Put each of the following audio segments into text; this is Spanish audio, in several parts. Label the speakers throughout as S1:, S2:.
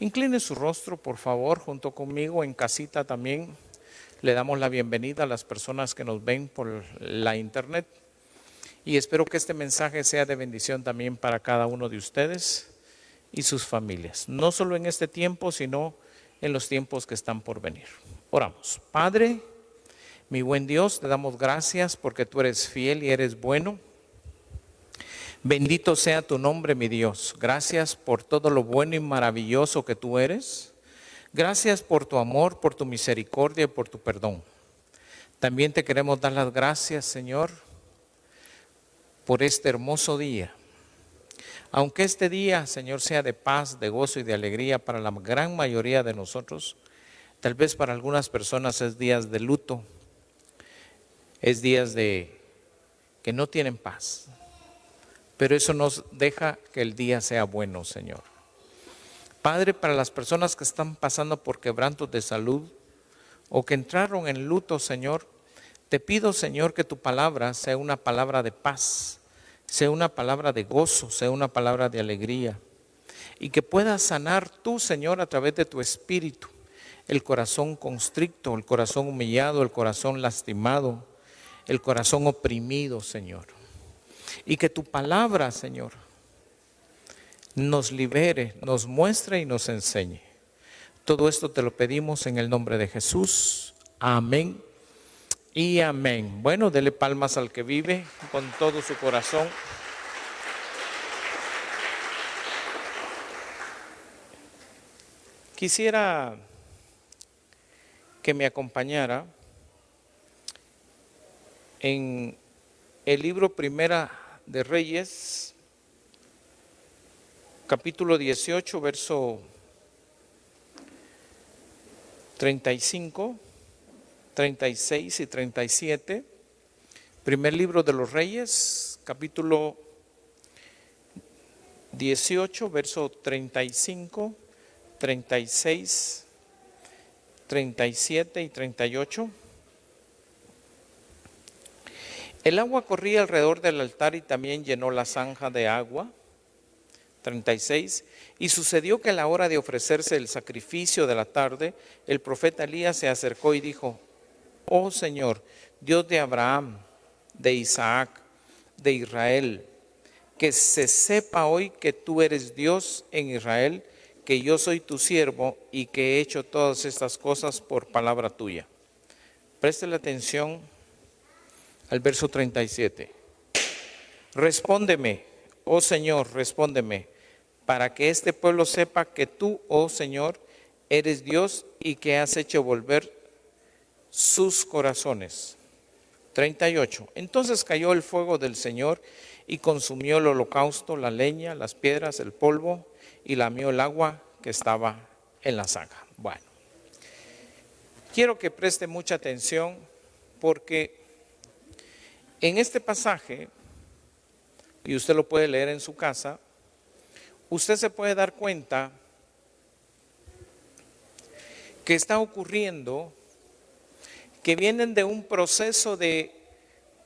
S1: Incline su rostro, por favor, junto conmigo en casita también. Le damos la bienvenida a las personas que nos ven por la internet y espero que este mensaje sea de bendición también para cada uno de ustedes y sus familias, no solo en este tiempo, sino en los tiempos que están por venir. Oramos. Padre, mi buen Dios, te damos gracias porque tú eres fiel y eres bueno. Bendito sea tu nombre, mi Dios. Gracias por todo lo bueno y maravilloso que tú eres. Gracias por tu amor, por tu misericordia y por tu perdón. También te queremos dar las gracias, Señor, por este hermoso día. Aunque este día, Señor, sea de paz, de gozo y de alegría para la gran mayoría de nosotros, tal vez para algunas personas es días de luto, es días de que no tienen paz. Pero eso nos deja que el día sea bueno, Señor. Padre, para las personas que están pasando por quebrantos de salud o que entraron en luto, Señor, te pido, Señor, que tu palabra sea una palabra de paz, sea una palabra de gozo, sea una palabra de alegría. Y que puedas sanar tú, Señor, a través de tu espíritu, el corazón constricto, el corazón humillado, el corazón lastimado, el corazón oprimido, Señor. Y que tu palabra, Señor, nos libere, nos muestre y nos enseñe. Todo esto te lo pedimos en el nombre de Jesús. Amén y amén. Bueno, dele palmas al que vive con todo su corazón. Quisiera que me acompañara en el libro Primera de Reyes, capítulo 18, verso 35, 36 y 37. Primer libro de los Reyes, capítulo 18, verso 35, 36, 37 y 38. El agua corría alrededor del altar y también llenó la zanja de agua. 36. Y sucedió que a la hora de ofrecerse el sacrificio de la tarde, el profeta Elías se acercó y dijo: Oh Señor, Dios de Abraham, de Isaac, de Israel, que se sepa hoy que tú eres Dios en Israel, que yo soy tu siervo y que he hecho todas estas cosas por palabra tuya. Préstele atención al verso 37. Respóndeme, oh Señor, respóndeme, para que este pueblo sepa que tú, oh Señor, eres Dios y que has hecho volver sus corazones. 38. Entonces cayó el fuego del Señor y consumió el holocausto, la leña, las piedras, el polvo y lamió el agua que estaba en la zanja. Bueno, quiero que preste mucha atención porque en este pasaje, y usted lo puede leer en su casa, usted se puede dar cuenta que está ocurriendo que vienen de un proceso de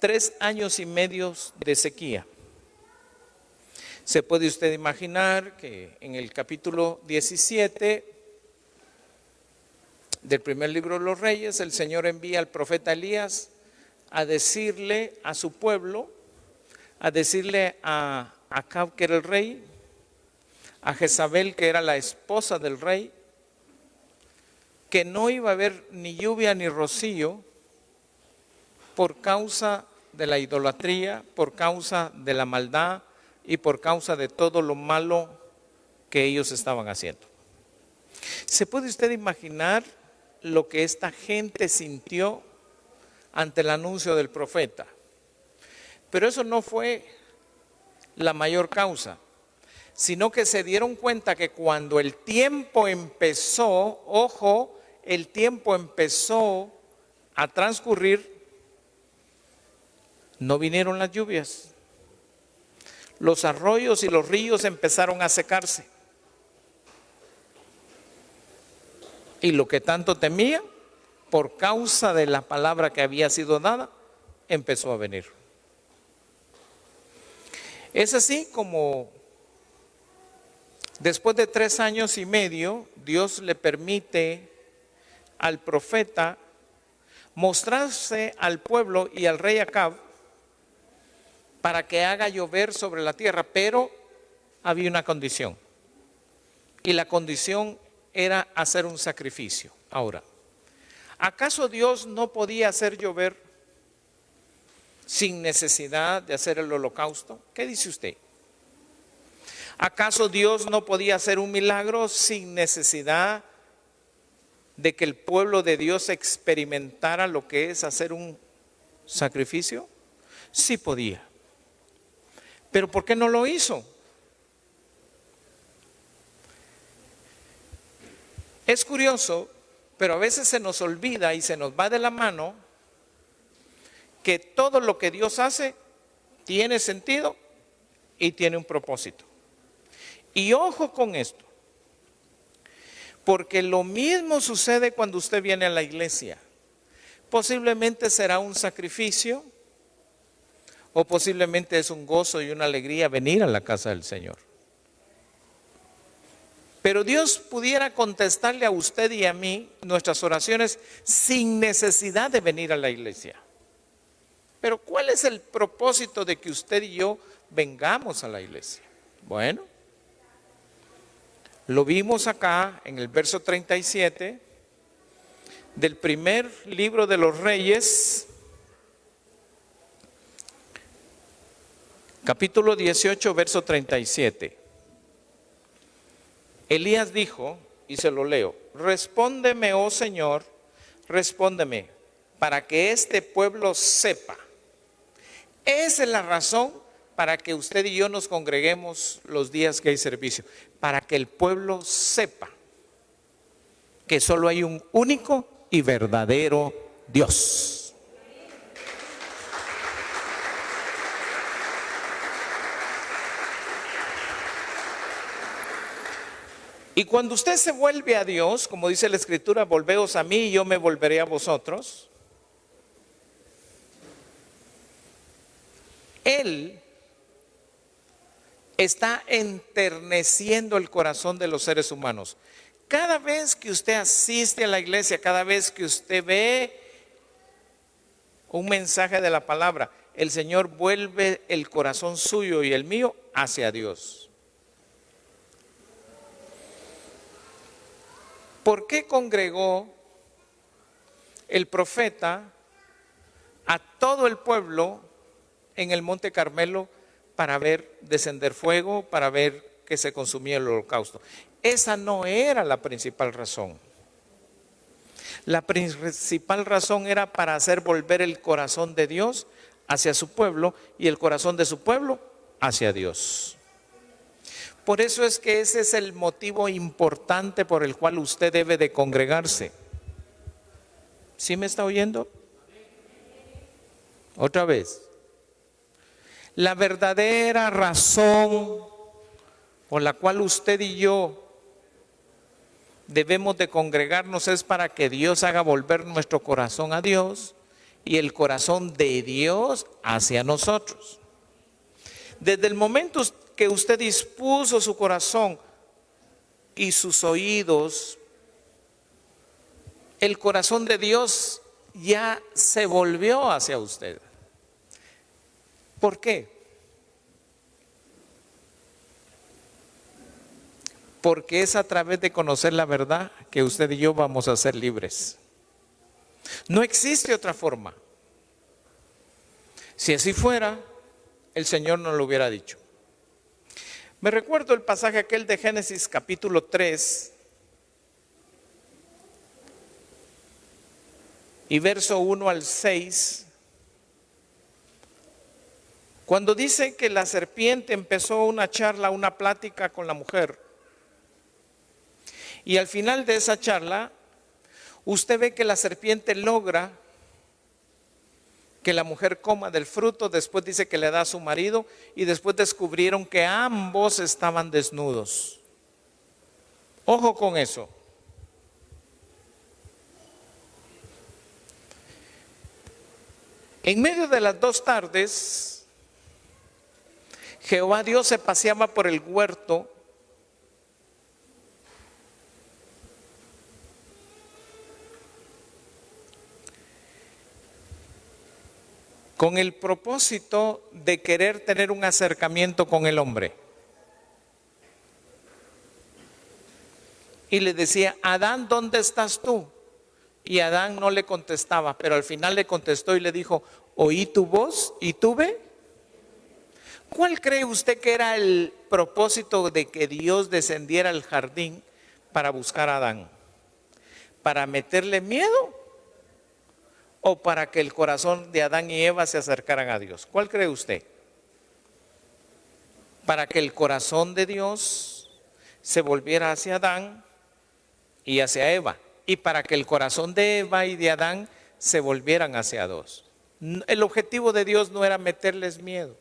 S1: 3 años y medio de sequía. Se puede usted imaginar que en el capítulo 17 del primer libro de los Reyes, el Señor envía al profeta Elías a decirle a su pueblo, a decirle a Acab, que era el rey, a Jezabel, que era la esposa del rey, que no iba a haber ni lluvia ni rocío por causa de la idolatría, por causa de la maldad y por causa de todo lo malo que ellos estaban haciendo. ¿Se puede usted imaginar lo que esta gente sintió ante el anuncio del profeta? Pero eso no fue la mayor causa, sino que se dieron cuenta que cuando el tiempo empezó, ojo, el tiempo empezó a transcurrir, no vinieron las lluvias. Los arroyos y los ríos empezaron a secarse. Y lo que tanto temían, por causa de la palabra que había sido dada, empezó a venir. Es así como Después de 3 años y medio, Dios le permite al profeta mostrarse al pueblo y al rey Acab para que haga llover sobre la tierra, pero había una condición. Y la condición era hacer un sacrificio. Ahora, ¿acaso Dios no podía hacer llover sin necesidad de hacer el holocausto? ¿Qué dice usted? ¿Acaso Dios no podía hacer un milagro sin necesidad de que el pueblo de Dios experimentara lo que es hacer un sacrificio? Sí podía. ¿Pero por qué no lo hizo? Es curioso, pero a veces se nos olvida y se nos va de la mano que todo lo que Dios hace tiene sentido y tiene un propósito. Y ojo con esto, porque lo mismo sucede cuando usted viene a la iglesia. Posiblemente será un sacrificio o posiblemente es un gozo y una alegría venir a la casa del Señor. Pero Dios pudiera contestarle a usted y a mí nuestras oraciones sin necesidad de venir a la iglesia. Pero ¿cuál es el propósito de que usted y yo vengamos a la iglesia? Bueno, lo vimos acá en el verso 37 del primer libro de los Reyes, capítulo 18, verso 37. Elías dijo, y se lo leo: respóndeme, oh Señor, respóndeme, para que este pueblo sepa. Esa es la razón para que usted y yo nos congreguemos los días que hay servicio, para que el pueblo sepa que solo hay un único y verdadero Dios. Y cuando usted se vuelve a Dios, como dice la Escritura, volveos a mí y yo me volveré a vosotros, Él está enterneciendo el corazón de los seres humanos. Cada vez que usted asiste a la iglesia, cada vez que usted ve un mensaje de la palabra, el Señor vuelve el corazón suyo y el mío hacia Dios. ¿Por qué congregó el profeta a todo el pueblo en el Monte Carmelo para ver descender fuego, para ver que se consumía el holocausto? Esa no era la principal razón. La principal razón era para hacer volver el corazón de Dios hacia su pueblo y el corazón de su pueblo hacia Dios. Por eso es que ese es el motivo importante por el cual usted debe de congregarse. ¿Sí me está oyendo? Otra vez. La verdadera razón por la cual usted y yo debemos de congregarnos es para que Dios haga volver nuestro corazón a Dios y el corazón de Dios hacia nosotros. Desde el momento que usted dispuso su corazón y sus oídos, el corazón de Dios ya se volvió hacia usted. ¿Por qué? Porque es a través de conocer la verdad que usted y yo vamos a ser libres. No existe otra forma. Si así fuera, el Señor no lo hubiera dicho. Me recuerdo el pasaje aquel de Génesis capítulo 3 y verso 1 al 6, cuando dice que la serpiente empezó una charla, una plática con la mujer. Y al final de esa charla, usted ve que la serpiente logra que la mujer coma del fruto, después dice que le da a su marido y después descubrieron que ambos estaban desnudos. Ojo con eso. En medio de las 2 tardes, Jehová Dios se paseaba por el huerto con el propósito de querer tener un acercamiento con el hombre. Y le decía, Adán, ¿dónde estás tú? Y Adán no le contestaba, pero al final le contestó y le dijo, oí tu voz y tuve. ¿Cuál cree usted que era el propósito de que Dios descendiera al jardín para buscar a Adán? ¿Para meterle miedo o para que el corazón de Adán y Eva se acercaran a Dios? ¿Cuál cree usted? Para que el corazón de Dios se volviera hacia Adán y hacia Eva, y para que el corazón de Eva y de Adán se volvieran hacia Dios. El objetivo de Dios no era meterles miedo.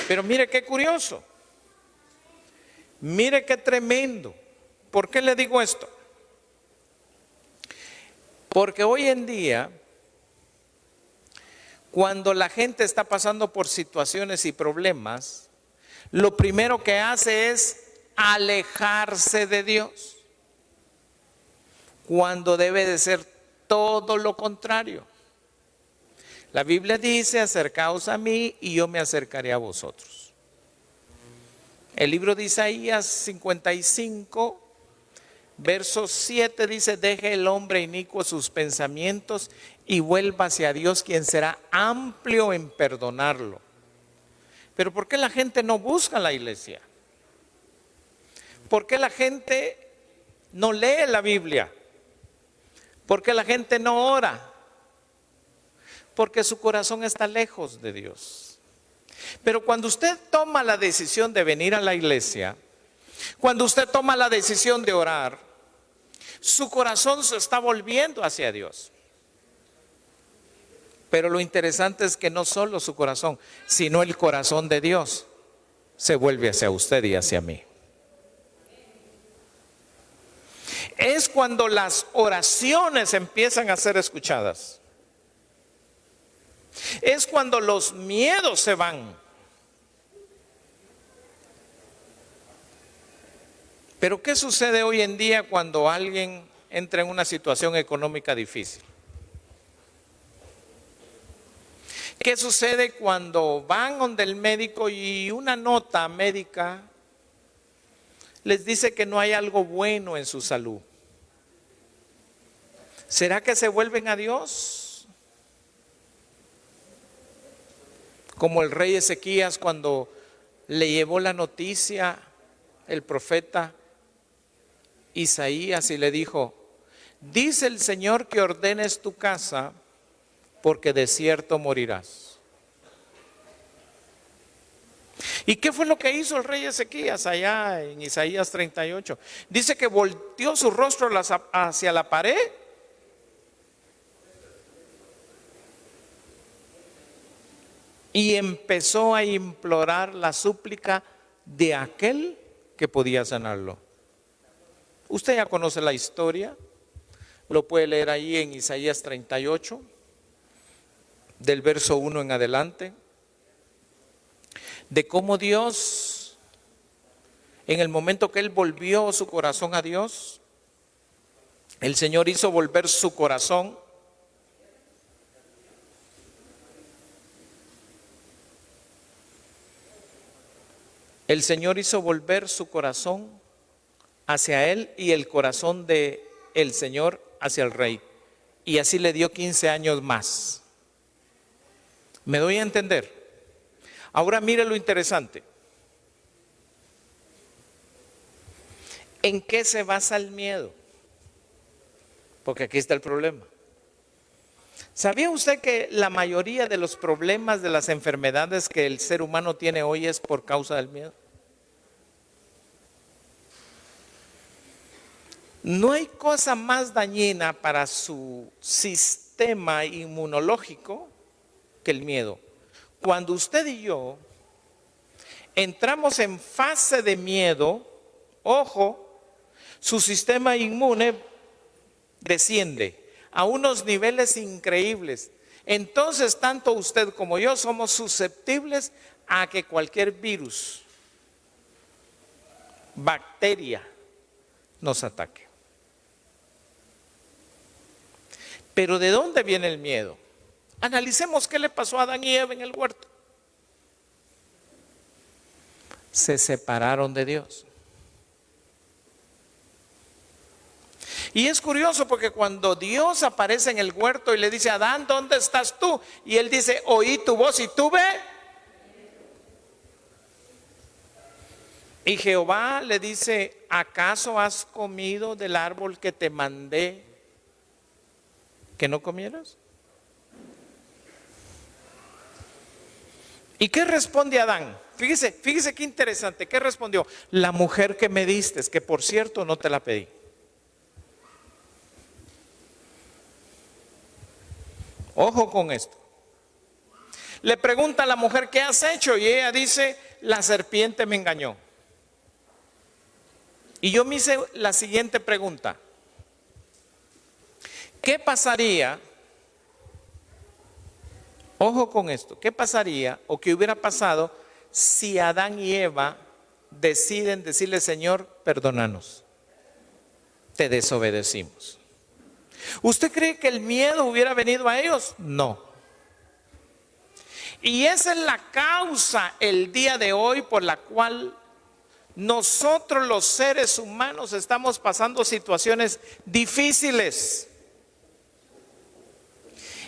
S1: Pero mire qué curioso, mire qué tremendo. ¿Por qué le digo esto? Porque hoy en día, cuando la gente está pasando por situaciones y problemas, lo primero que hace es alejarse de Dios, cuando debe de ser todo lo contrario. La Biblia dice, acercaos a mí y yo me acercaré a vosotros. El libro de Isaías 55, verso 7 dice, deje el hombre inicuo sus pensamientos y vuelva hacia Dios, quien será amplio en perdonarlo. Pero ¿por qué la gente no busca la iglesia? ¿Por qué la gente no lee la Biblia? ¿Por qué la gente no ora? Porque su corazón está lejos de Dios. Pero cuando usted toma la decisión de venir a la iglesia, cuando usted toma la decisión de orar, su corazón se está volviendo hacia Dios. Pero lo interesante es que no solo su corazón, sino el corazón de Dios se vuelve hacia usted y hacia mí. Es cuando las oraciones empiezan a ser escuchadas. Es cuando los miedos se van. Pero ¿qué sucede hoy en día cuando alguien entra en una situación económica difícil? ¿Qué sucede cuando van donde el médico y una nota médica les dice que no hay algo bueno en su salud? ¿Será que se vuelven a Dios? Como el rey Ezequías cuando le llevó la noticia el profeta Isaías y le dijo, dice el Señor que ordenes tu casa porque de cierto morirás. ¿Y qué fue lo que hizo el rey Ezequías allá en Isaías 38? Dice que volteó su rostro hacia la pared y empezó a implorar la súplica de aquel que podía sanarlo. Usted ya conoce la historia, lo puede leer ahí en Isaías 38, del verso 1 en adelante, de cómo Dios, en el momento que él volvió su corazón a Dios, el Señor hizo volver su corazón. El Señor hizo volver su corazón hacia él y el corazón de el Señor hacia el rey. Y así le dio 15 años más. ¿Me doy a entender? Ahora mire lo interesante. ¿En qué se basa el miedo? Porque aquí está el problema. ¿Sabía usted que la mayoría de los problemas de las enfermedades que el ser humano tiene hoy es por causa del miedo? No hay cosa más dañina para su sistema inmunológico que el miedo. Cuando usted y yo entramos en fase de miedo, ojo, su sistema inmune desciende a unos niveles increíbles. Entonces, tanto usted como yo somos susceptibles a que cualquier virus, bacteria, nos ataque. Pero ¿de dónde viene el miedo? Analicemos qué le pasó a Adán y Eva en el huerto. Se separaron de Dios. Y es curioso porque cuando Dios aparece en el huerto y le dice: Adán, ¿dónde estás tú? Y él dice: oí tu voz y tuve. Y Jehová le dice: ¿acaso has comido del árbol que te mandé que no comieras? ¿Y qué responde Adán? Fíjese qué interesante. ¿Qué respondió? La mujer que me diste, que por cierto no te la pedí. Ojo con esto. Le pregunta a la mujer: ¿qué has hecho? Y ella dice: la serpiente me engañó. Y yo me hice la siguiente pregunta: ¿qué pasaría? Ojo con esto. ¿Qué pasaría o qué hubiera pasado si Adán y Eva deciden decirle: Señor, perdónanos, te desobedecimos? ¿Usted cree que el miedo hubiera venido a ellos? No. Y esa es la causa el día de hoy por la cual nosotros los seres humanos estamos pasando situaciones difíciles.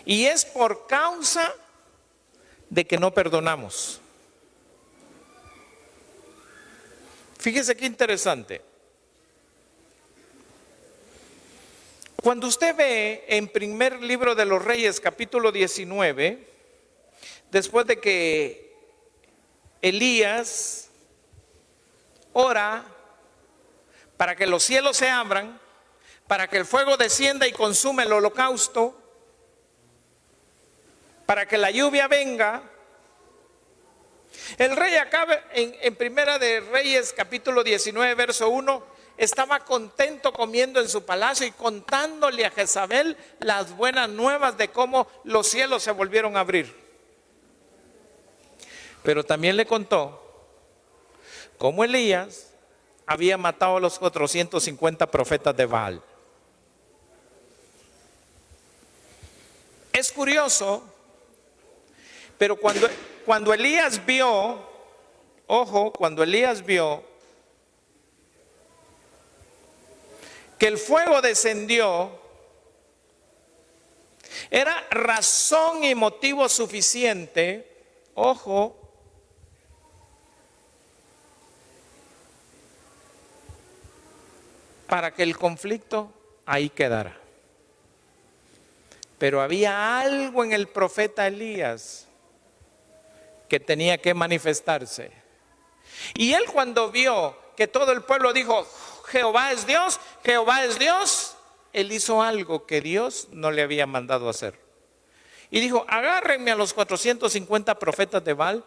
S1: Y es por causa de que no perdonamos. Fíjese qué interesante. Cuando usted ve en primer libro de los Reyes, capítulo 19, después de que Elías ora para que los cielos se abran, para que el fuego descienda y consuma el holocausto, para que la lluvia venga, el rey Acab en primera de Reyes capítulo 19 verso 1 estaba contento comiendo en su palacio y contándole a Jezabel las buenas nuevas de cómo los cielos se volvieron a abrir. Pero también le contó cómo Elías había matado a los 450 profetas de Baal. Es curioso, pero cuando Elías vio, ojo, cuando Elías vio que el fuego descendió, era razón y motivo suficiente, ojo, para que el conflicto ahí quedara. Pero había algo en el profeta Elías que tenía que manifestarse. Y él, cuando vio que todo el pueblo dijo: Jehová es Dios, Jehová es Dios, él hizo algo que Dios no le había mandado hacer. Y dijo: agárrenme a los 450 profetas de Baal,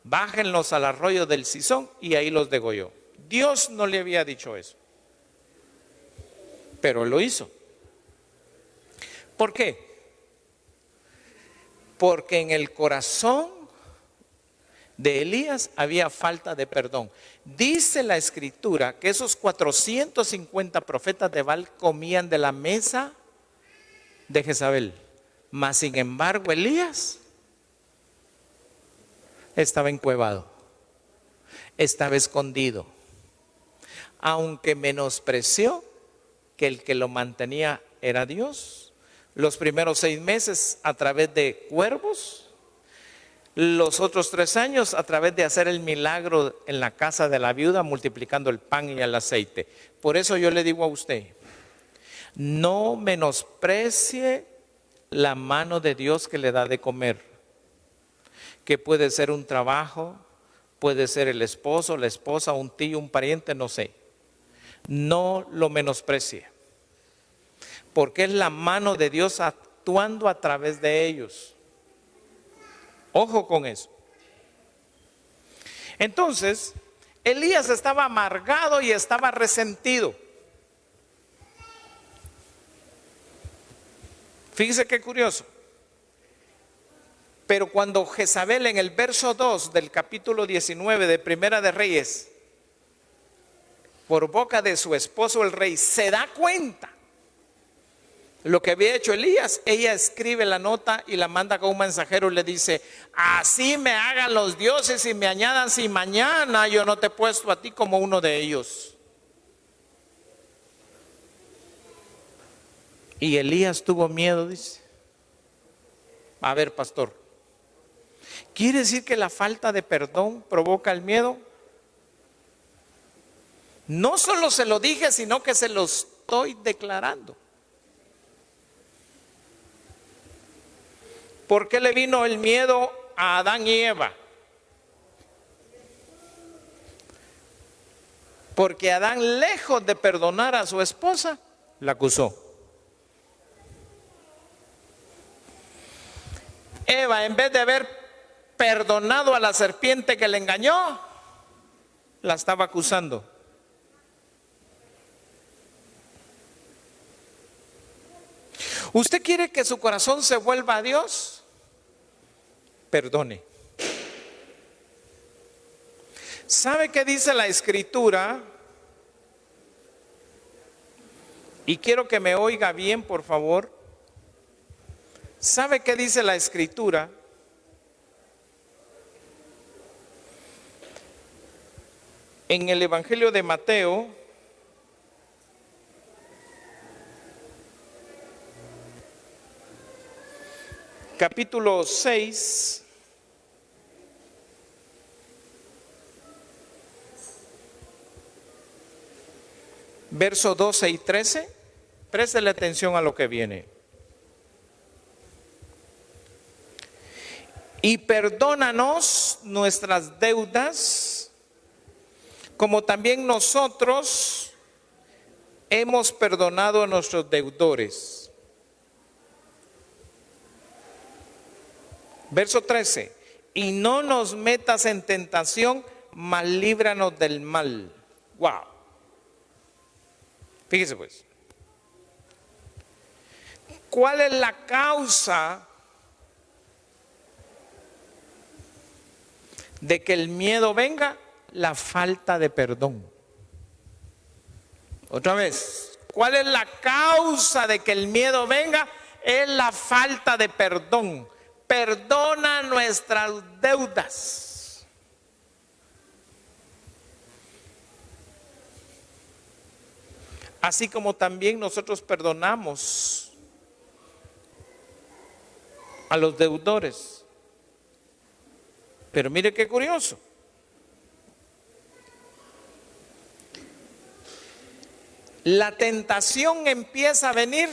S1: bájenlos al arroyo del Cisón, y ahí los degolló. Dios no le había dicho eso, pero lo hizo. ¿Por qué? Porque en el corazón de Elías había falta de perdón. Dice la escritura que esos 450 profetas de Baal comían de la mesa de Jezabel, mas sin embargo Elías estaba encuevado, estaba escondido, aunque menospreció que el que lo mantenía era Dios. Los primeros 6 meses a través de cuervos, los otros 3 años a través de hacer el milagro en la casa de la viuda, multiplicando el pan y el aceite. Por eso yo le digo a usted: no menosprecie la mano de Dios que le da de comer, que puede ser un trabajo, puede ser el esposo, la esposa, un tío, un pariente, no sé. No lo menosprecie, porque es la mano de Dios actuando a través de ellos. Ojo con eso. Entonces, Elías estaba amargado y estaba resentido. Fíjese qué curioso. Pero cuando Jezabel, en el verso 2 del capítulo 19 de Primera de Reyes, por boca de su esposo el rey, se da cuenta lo que había hecho Elías, ella escribe la nota y la manda con un mensajero y le dice: así me hagan los dioses y me añadan si mañana yo no te he puesto a ti como uno de ellos. Y Elías tuvo miedo, dice. A ver, pastor, ¿quiere decir que la falta de perdón provoca el miedo? No solo se lo dije, sino que se lo estoy declarando. ¿Por qué le vino el miedo a Adán y Eva? Porque Adán, lejos de perdonar a su esposa, la acusó. Eva, en vez de haber perdonado a la serpiente que le engañó, la estaba acusando. ¿Usted quiere que su corazón se vuelva a Dios? Perdone. ¿Sabe qué dice la Escritura? Y quiero que me oiga bien, por favor. ¿Sabe qué dice la Escritura? En el Evangelio de Mateo, capítulo 6, versos 12 y 13, préstele atención a lo que viene. Y perdónanos nuestras deudas, como también nosotros hemos perdonado a nuestros deudores. Verso 13, y no nos metas en tentación, mas líbranos del mal. Wow. Fíjese pues. ¿Cuál es la causa de que el miedo venga? La falta de perdón. Otra vez, ¿cuál es la causa de que el miedo venga? Es la falta de perdón. Perdona nuestras deudas. Así como también nosotros perdonamos a los deudores. Pero mire qué curioso. La tentación empieza a venir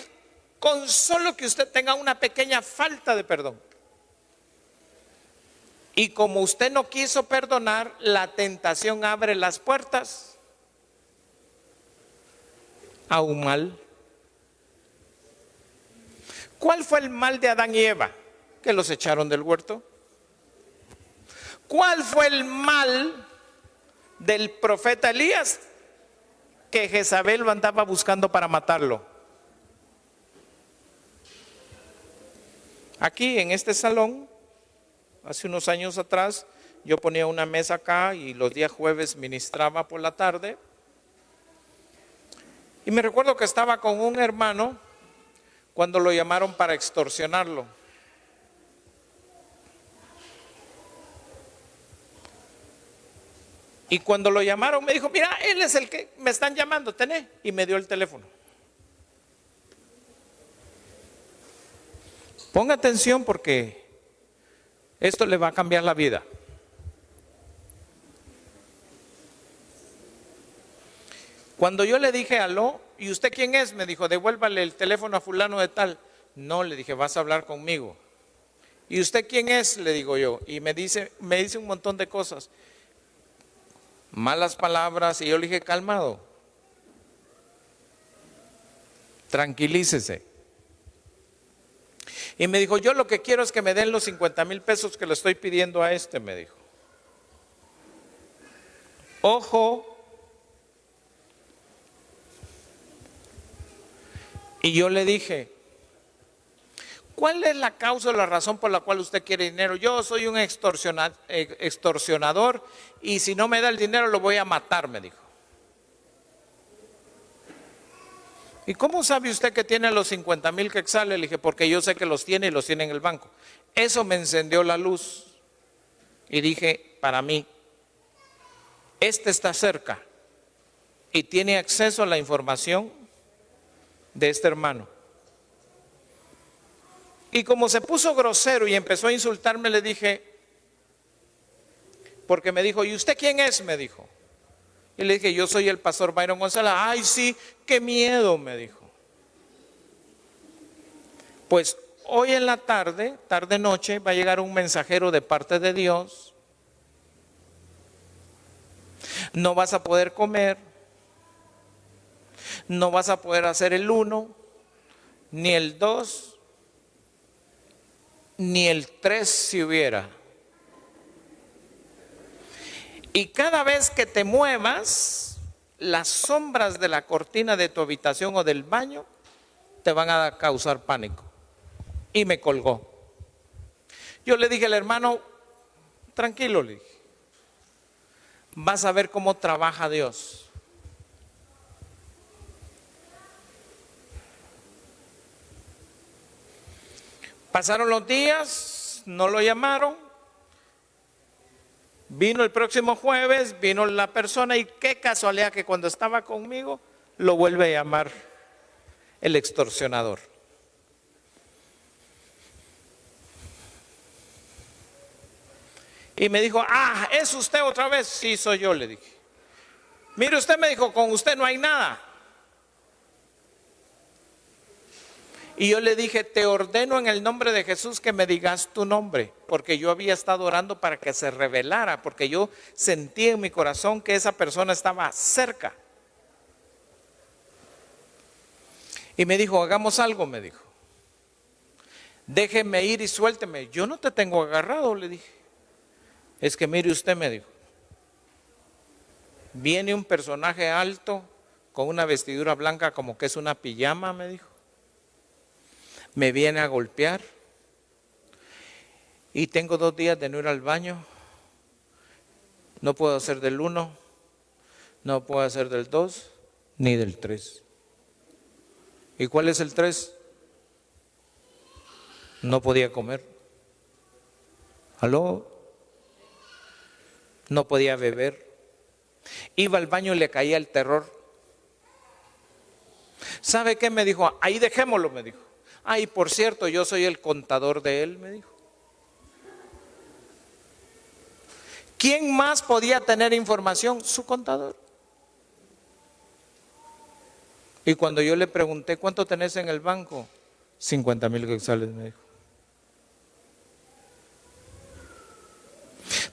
S1: con solo que usted tenga una pequeña falta de perdón. Y como usted no quiso perdonar, la tentación abre las puertas a un mal. ¿Cuál fue el mal de Adán y Eva? Que los echaron del huerto. ¿Cuál fue el mal del profeta Elías? Que Jezabel lo andaba buscando para matarlo. Aquí en este salón, hace unos años atrás, yo ponía una mesa acá y los días jueves ministraba por la tarde. Y me recuerdo que estaba con un hermano cuando lo llamaron para extorsionarlo. Y cuando lo llamaron me dijo: mira, él es el que me están llamando, tené. Y me dio el teléfono. Ponga atención porque esto le va a cambiar la vida. Cuando yo le dije aló, ¿y usted quién es? Me dijo: devuélvale el teléfono a fulano de tal. No, le dije, vas a hablar conmigo. ¿Y usted quién es? Le digo yo. Y me dice un montón de cosas, malas palabras, y yo le dije: calmado, tranquilícese. Y me dijo: yo lo que quiero es que me den los 50,000 pesos que le estoy pidiendo a este, me dijo. Ojo. Y yo le dije: ¿cuál es la causa o la razón por la cual usted quiere dinero? Yo soy un extorsionador y si no me da el dinero lo voy a matar, me dijo. ¿Y cómo sabe usted que tiene los 50,000 quetzales? Le dije, porque yo sé que los tiene y los tiene en el banco. Eso me encendió la luz. Y dije, para mí, este está cerca y tiene acceso a la información de este hermano. Y como se puso grosero y empezó a insultarme, le dije, porque me dijo, ¿y usted quién es? Me dijo. Y le dije, yo soy el pastor Byron González. Ay, sí, qué miedo, me dijo. Pues hoy en la tarde, tarde-noche, va a llegar un mensajero de parte de Dios. No vas a poder comer, no vas a poder hacer el 1, ni el 2, ni el 3 si hubiera. Y cada vez que te muevas, las sombras de la cortina de tu habitación o del baño te van a causar pánico. Y me colgó. Yo le dije al hermano, tranquilo, le dije, vas a ver cómo trabaja Dios. Pasaron los días, no lo llamaron. Vino el próximo jueves, vino la persona y qué casualidad que cuando estaba conmigo lo vuelve a llamar el extorsionador. Y me dijo, ah, ¿es usted otra vez? Sí, soy yo, le dije. Mire, usted me dijo, con usted no hay nada. Y yo le dije, te ordeno en el nombre de Jesús que me digas tu nombre, porque yo había estado orando para que se revelara, porque yo sentí en mi corazón que esa persona estaba cerca. Y me dijo, hagamos algo, me dijo. Déjeme ir y suélteme. Yo no te tengo agarrado, le dije. Es que mire usted, me dijo. Viene un personaje alto con una vestidura blanca como que es una pijama, me dijo. Me viene a golpear y tengo 2 días de no ir al baño. No puedo hacer del 1, no puedo hacer del 2, ni del 3. ¿Y cuál es el 3? No podía comer. ¿Aló? No podía beber. Iba al baño y le caía el terror. ¿Sabe qué me dijo? Ahí dejémoslo, me dijo. Ay, por cierto, yo soy el contador de él, me dijo. ¿Quién más podía tener información? Su contador. Y cuando yo le pregunté, ¿cuánto tenés en el banco? 50,000 quetzales, me dijo.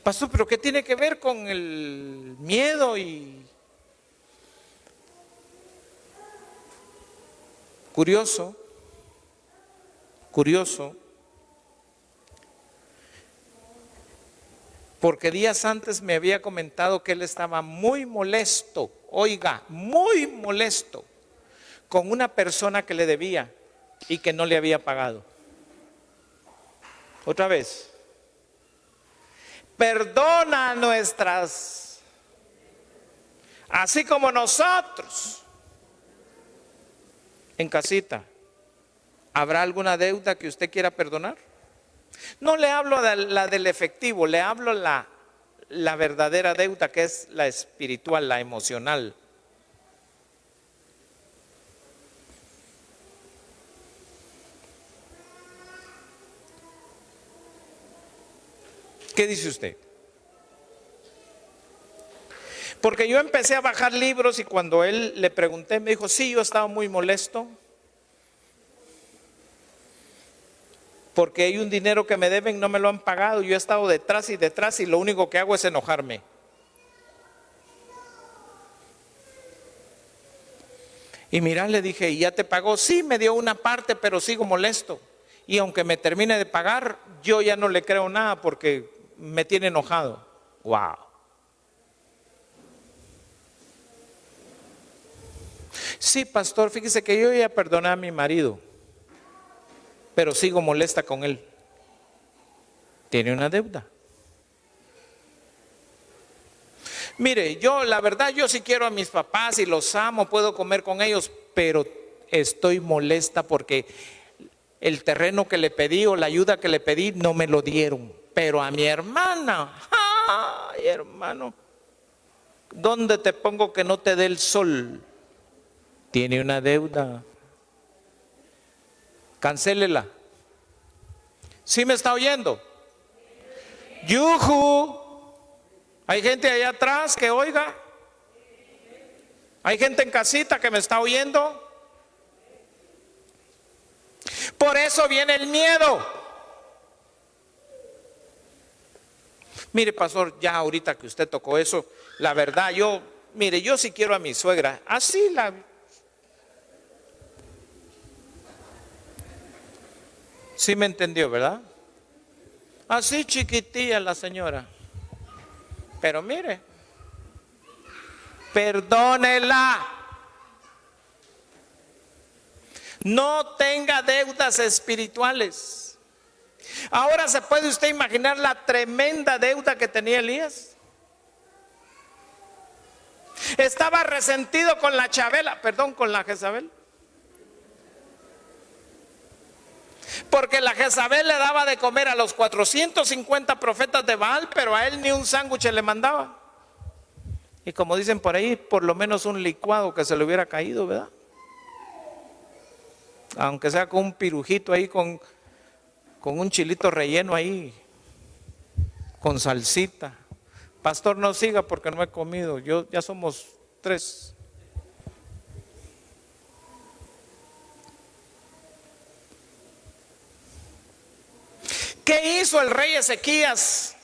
S1: Pastor, ¿pero qué tiene que ver con el miedo y...? Curioso, porque días antes me había comentado que él estaba muy molesto, oiga, muy molesto, con una persona que le debía y que no le había pagado. Otra vez. Perdona nuestras, así como nosotros, en casita. ¿Habrá alguna deuda que usted quiera perdonar? No le hablo de la del efectivo, le hablo la verdadera deuda, que es la espiritual, la emocional. ¿Qué dice usted? Porque yo empecé a bajar libros y cuando él le pregunté, me dijo, sí, yo estaba muy molesto. Porque hay un dinero que me deben, no me lo han pagado. Yo he estado detrás y lo único que hago es enojarme. Y mira, le dije, ¿y ya te pagó? Sí, me dio una parte, pero sigo molesto. Y aunque me termine de pagar, yo ya no le creo nada porque me tiene enojado. Wow. Sí, pastor, fíjese que yo ya perdoné a mi marido, pero sigo molesta con él. Tiene una deuda. Mire, yo la verdad, yo sí quiero a mis papás y los amo, puedo comer con ellos, pero estoy molesta porque el terreno que le pedí o la ayuda que le pedí no me lo dieron. Pero a mi hermana, ay hermano, ¿dónde te pongo que no te dé el sol? Tiene una deuda. Cancélela. ¿Sí me está oyendo? ¡Yujú! Hay gente allá atrás que oiga. Hay gente en casita que me está oyendo. Por eso viene el miedo. Mire, pastor, ya ahorita que usted tocó eso, la verdad, yo sí quiero a mi suegra. Así sí me entendió, ¿verdad? Así chiquitilla la señora. Pero mire, perdónela. No tenga deudas espirituales. Ahora se puede usted imaginar la tremenda deuda que tenía Elías. Estaba resentido con la con la Jezabel. Porque la Jezabel le daba de comer a los 450 profetas de Baal, pero a él ni un sándwich le mandaba. Y como dicen por ahí, por lo menos un licuado que se le hubiera caído, ¿verdad? Aunque sea con un pirujito ahí, con un chilito relleno ahí, con salsita. Pastor, no siga porque no he comido, ya somos 3. ¿Qué hizo el rey Ezequías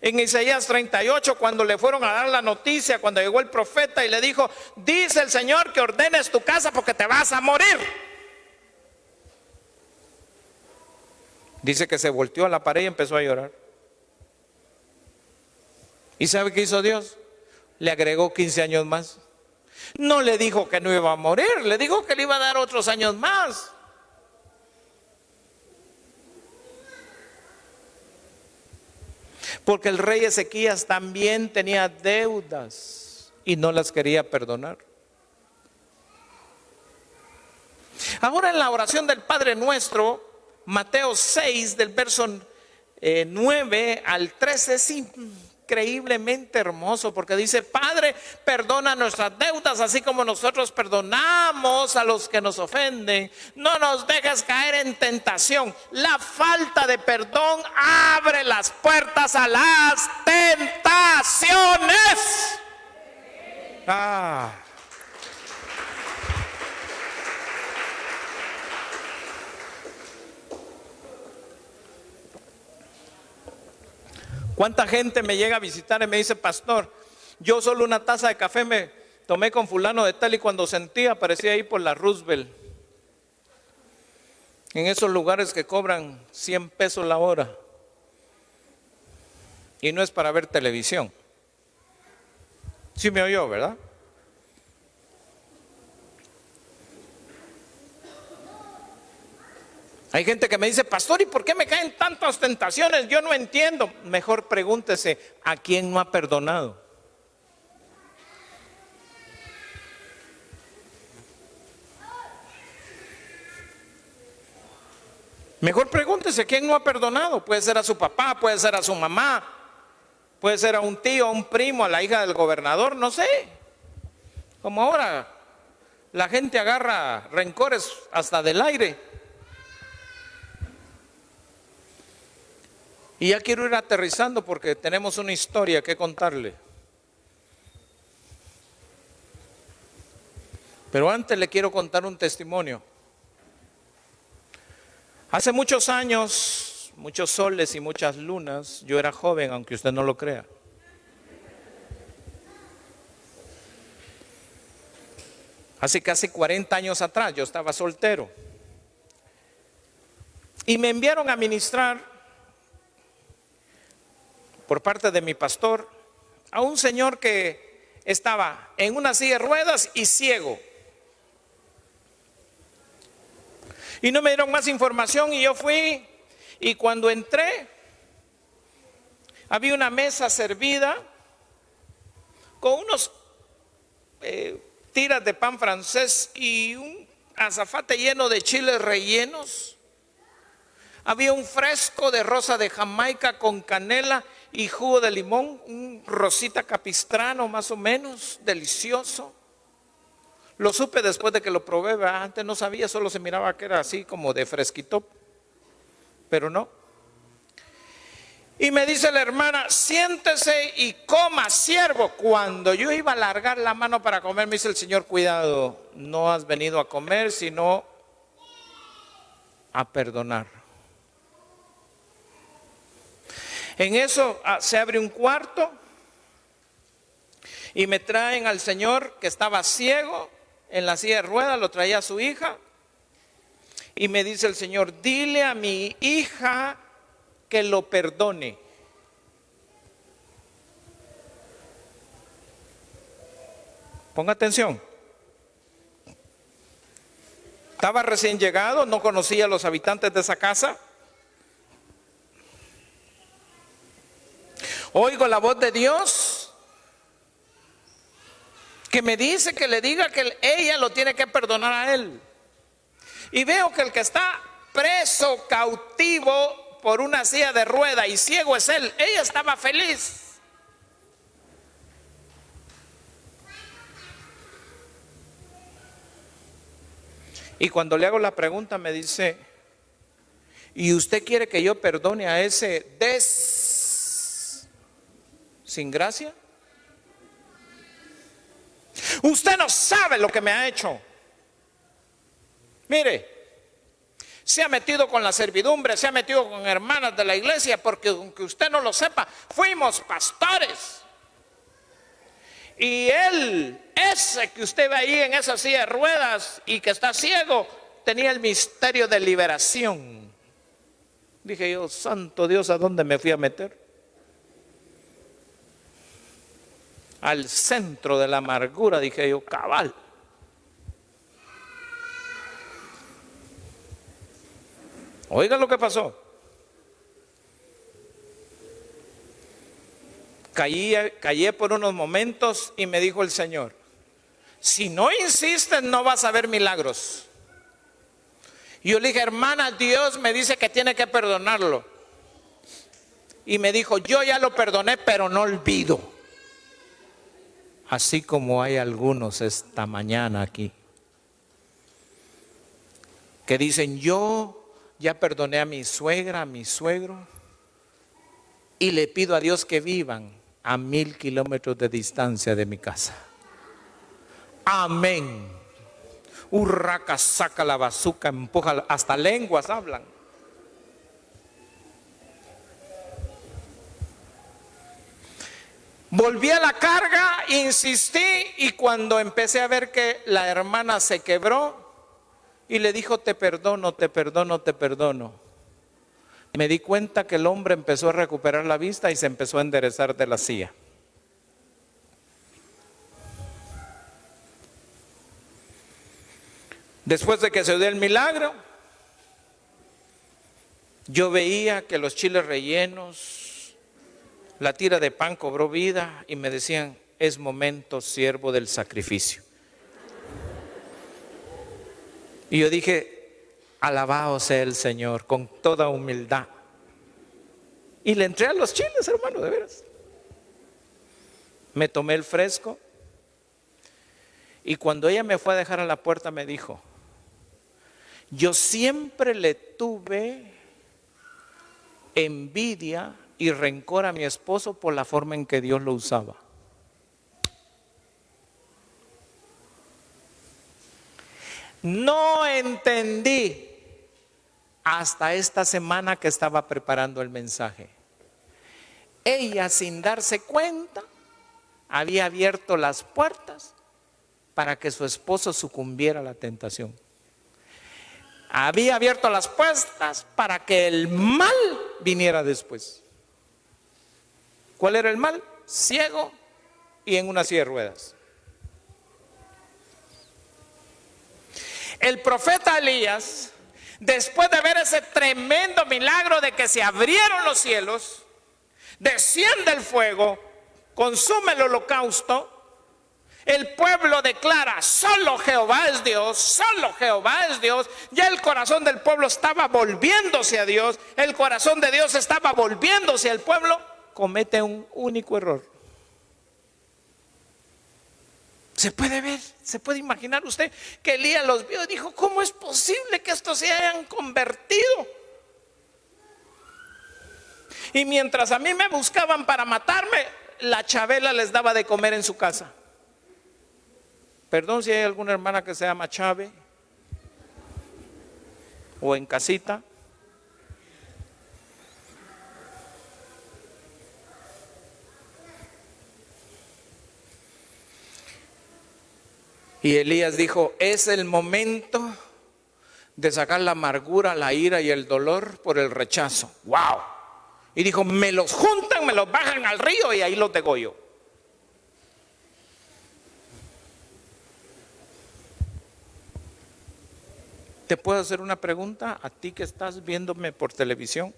S1: en Isaías 38 cuando le fueron a dar la noticia, cuando llegó el profeta y le dijo: dice el Señor que ordenes tu casa porque te vas a morir? Dice que se volteó a la pared y empezó a llorar. ¿Y sabe qué hizo Dios? Le agregó 15 años más. No le dijo que no iba a morir, le dijo que le iba a dar otros años más. Porque el rey Ezequías también tenía deudas y no las quería perdonar. Ahora en la oración del Padre Nuestro, Mateo 6 del verso 9 al 13 es increíblemente hermoso, porque dice: Padre, perdona nuestras deudas así como nosotros perdonamos a los que nos ofenden. No nos dejes caer en tentación. La falta de perdón abre las puertas a las tentaciones. ¿Cuánta gente me llega a visitar y me dice: pastor, yo solo una taza de café me tomé con fulano de tal, y cuando sentí aparecía ahí por la Roosevelt, en esos lugares que cobran 100 pesos la hora, y no es para ver televisión? Sí me oyó, ¿verdad? Hay gente que me dice: pastor, ¿y por qué me caen tantas tentaciones? Yo no entiendo. Mejor pregúntese: ¿a quién no ha perdonado? Mejor pregúntese: ¿quién no ha perdonado? Puede ser a su papá, puede ser a su mamá, puede ser a un tío, a un primo, a la hija del gobernador, no sé. Como ahora la gente agarra rencores hasta del aire. Y ya quiero ir aterrizando porque tenemos una historia que contarle. Pero antes le quiero contar un testimonio. Hace muchos años, muchos soles y muchas lunas, yo era joven, aunque usted no lo crea. Hace casi 40 años atrás yo estaba soltero. Y me enviaron a ministrar por parte de mi pastor a un señor que estaba en una silla de ruedas y ciego. Y no me dieron más información y yo fui, y cuando entré había una mesa servida con unos tiras de pan francés y un azafate lleno de chiles rellenos. Había un fresco de rosa de Jamaica con canela y jugo de limón, un rosita capistrano más o menos, delicioso. Lo supe después de que lo probé, ¿verdad? Antes no sabía, solo se miraba que era así como de fresquito, pero no. Y me dice la hermana, siéntese y coma, siervo. Cuando yo iba a alargar la mano para comer, me dice el Señor, cuidado, no has venido a comer, sino a perdonar. En eso se abre un cuarto y me traen al Señor que estaba ciego en la silla de ruedas, lo traía a su hija. Y me dice el Señor, dile a mi hija que lo perdone. Ponga atención. Estaba recién llegado, no conocía a los habitantes de esa casa. Oigo la voz de Dios que me dice que le diga que ella lo tiene que perdonar a él. Y veo que el que está preso, cautivo por una silla de rueda y ciego es él. Ella estaba feliz. Y cuando le hago la pregunta me dice, ¿y usted quiere que yo perdone a ese sin gracia? Usted no sabe lo que me ha hecho. Mire, se ha metido con la servidumbre, se ha metido con hermanas de la iglesia, porque aunque usted no lo sepa, fuimos pastores. Y él, ese que usted ve ahí en esa silla de ruedas y que está ciego, tenía el misterio de liberación. Dije yo, santo Dios, ¿a dónde me fui a meter? Al centro de la amargura, dije yo, cabal. Oiga lo que pasó. Callé por unos momentos y me dijo el Señor, si no insistes no vas a ver milagros. Y yo le dije, hermana, Dios me dice que tiene que perdonarlo. Y me dijo, yo ya lo perdoné, pero no olvido. Así como hay algunos esta mañana aquí que dicen, yo ya perdoné a mi suegra, a mi suegro, y le pido a Dios que vivan a 1000 kilómetros de distancia de mi casa. Amén. Urraca, saca la bazuca, empuja, hasta lenguas hablan. Volví a la carga, insistí, y cuando empecé a ver que la hermana se quebró y le dijo, te perdono, te perdono, te perdono, me di cuenta que el hombre empezó a recuperar la vista y se empezó a enderezar de la silla. Después de que se dio el milagro, yo veía que los chiles rellenos, la tira de pan cobró vida y me decían, es momento, siervo del sacrificio. Y yo dije, alabado sea el Señor, con toda humildad. Y le entré a los chiles, hermano, de veras. Me tomé el fresco y cuando ella me fue a dejar a la puerta me dijo, yo siempre le tuve envidia y rencor a mi esposo por la forma en que Dios lo usaba. No entendí hasta esta semana que estaba preparando el mensaje. Ella, sin darse cuenta, había abierto las puertas para que su esposo sucumbiera a la tentación. Había abierto las puertas para que el mal viniera después. ¿Cuál era el mal? Ciego y en una silla de ruedas. El profeta Elías, después de ver ese tremendo milagro de que se abrieron los cielos, desciende el fuego, consume el holocausto, El pueblo declara, solo Jehová es Dios, solo Jehová es Dios. Ya el corazón del pueblo estaba volviéndose a Dios, el corazón de Dios estaba volviéndose al pueblo. Comete un único error. Se puede ver, se puede imaginar usted que Elías los vio y dijo, ¿cómo es posible que estos se hayan convertido? Y mientras a mí me buscaban para matarme, la Chabela les daba de comer en su casa. Perdón si hay alguna hermana que se llama Chave o en casita. Y Elías dijo, es el momento de sacar la amargura, la ira y el dolor por el rechazo. ¡Wow! Y dijo, me los juntan, me los bajan al río y ahí los degollo. ¿Te puedo hacer una pregunta a ti que estás viéndome por televisión?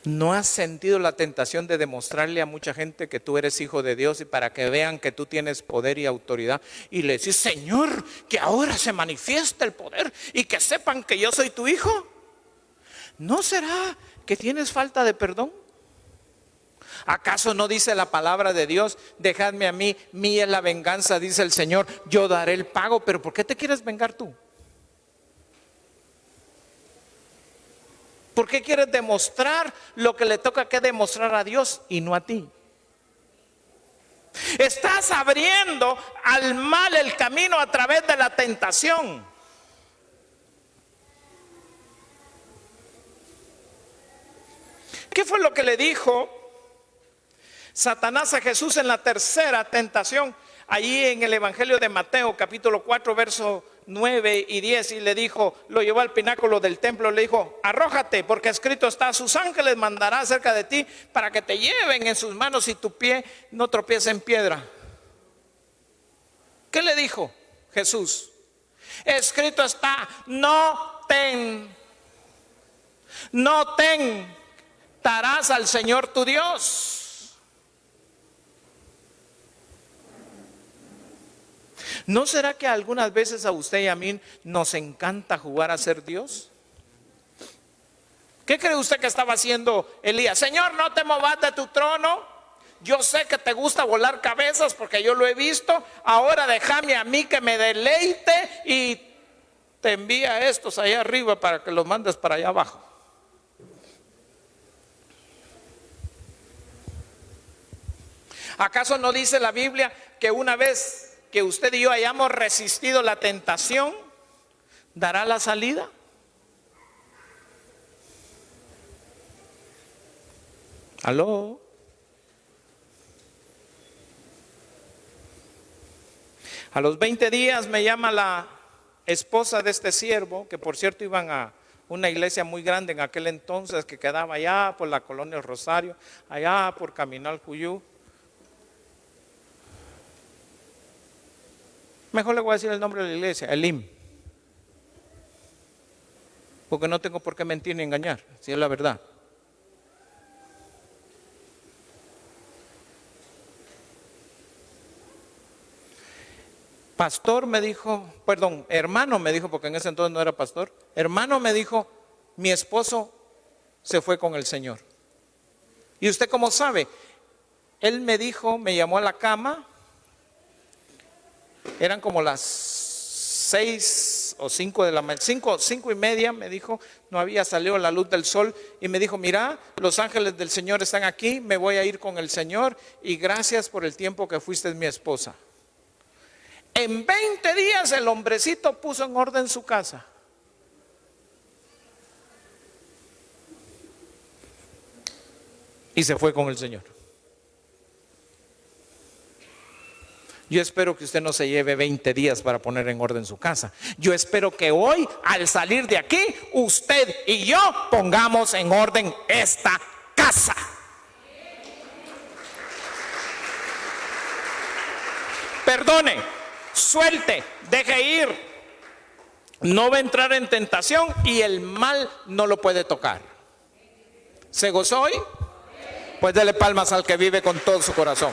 S1: ¿No has sentido la tentación de demostrarle a mucha gente que tú eres hijo de Dios y para que vean que tú tienes poder y autoridad? Y le decís, Señor, que ahora se manifieste el poder y que sepan que yo soy tu hijo. ¿No será que tienes falta de perdón? ¿Acaso no dice la palabra de Dios, dejadme a mí, mía es la venganza, dice el Señor, yo daré el pago? Pero ¿por qué te quieres vengar tú? ¿Por qué quieres demostrar lo que le toca que demostrar a Dios y no a ti? Estás abriendo al mal el camino a través de la tentación. ¿Qué fue lo que le dijo Satanás a Jesús en la tercera tentación? Allí en el Evangelio de Mateo, capítulo 4, versos 9 y 10, y le dijo, lo llevó al pináculo del templo, le dijo, arrójate, porque escrito está, sus ángeles mandará acerca de ti para que te lleven en sus manos y tu pie no tropiece en piedra. ¿Qué le dijo Jesús? Escrito está, no tentarás al Señor tu Dios. ¿No será que algunas veces a usted y a mí nos encanta jugar a ser Dios? ¿Qué cree usted que estaba haciendo Elías? Señor, no te movas de tu trono. Yo sé que te gusta volar cabezas porque yo lo he visto. Ahora déjame a mí que me deleite y te envía a estos allá arriba para que los mandes para allá abajo. ¿Acaso no dice la Biblia que una vez que usted y yo hayamos resistido la tentación, dará la salida? ¿Aló? A los 20 días me llama la esposa de este siervo, que por cierto iban a una iglesia muy grande en aquel entonces, que quedaba allá por la colonia Rosario, allá por Camino al Cuyú. Mejor le voy a decir el nombre de la iglesia, Elim, porque no tengo por qué mentir ni engañar, si es la verdad. Pastor me dijo, perdón, hermano me dijo, porque en ese entonces no era pastor, hermano me dijo, mi esposo se fue con el Señor. ¿Y usted cómo sabe? Él me dijo, me llamó a la cama. Eran como las 6 o 5 de la mañana, 5:30 me dijo, no había salido la luz del sol, y me dijo, mira, los ángeles del Señor están aquí, me voy a ir con el Señor y gracias por el tiempo que fuiste mi esposa. En 20 días el hombrecito puso en orden su casa. Y se fue con el Señor. Yo espero que usted no se lleve 20 días para poner en orden su casa. Yo espero que hoy, al salir de aquí, usted y yo pongamos en orden esta casa. Perdone, suelte, deje ir. No va a entrar en tentación y el mal no lo puede tocar. ¿Se gozó hoy? Pues dele palmas al que vive con todo su corazón.